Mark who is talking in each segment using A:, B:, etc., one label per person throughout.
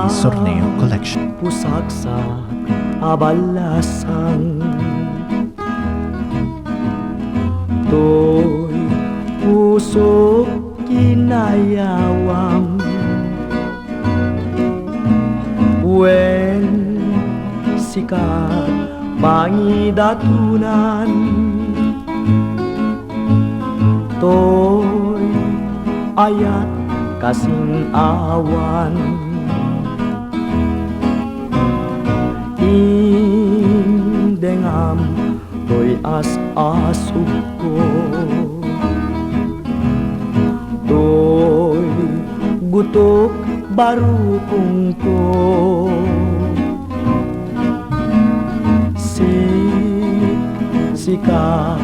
A: Sorneo Collection.
B: Pusak sa abalasan, to'y puso kinayawang. When sikat pangidatunan, to'y ayat kasing awan. Indengam to'y as-asog ko, to'y gutok barukong ko. Sika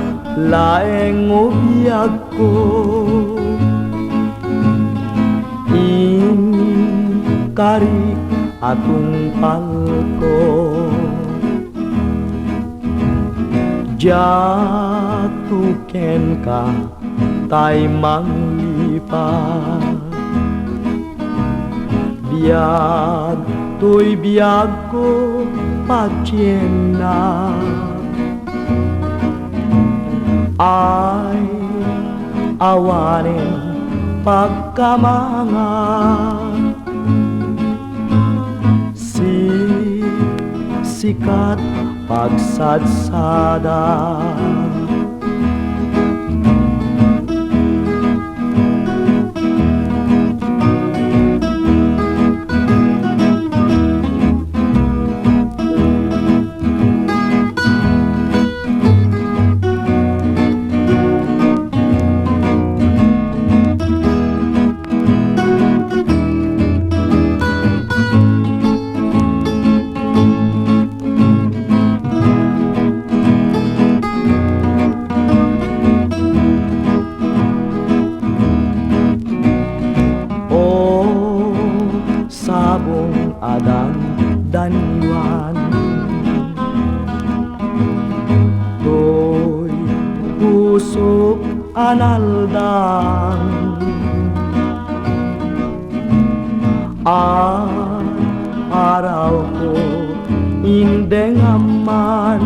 B: laeng ubiyag ko, karik atong palko. Jatuken ka tay manglipat, biag to'y biag ko patyena. Ay awanin pagkamanga, sikat pagsadsada. Sabong adang daniwan, to'y pusok analdang. Araw ko indengaman,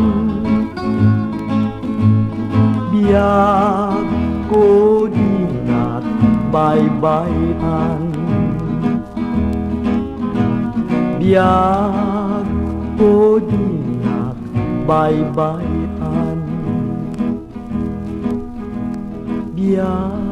B: biag ko dinat baybayan. Biag ko dinat baybayan, biag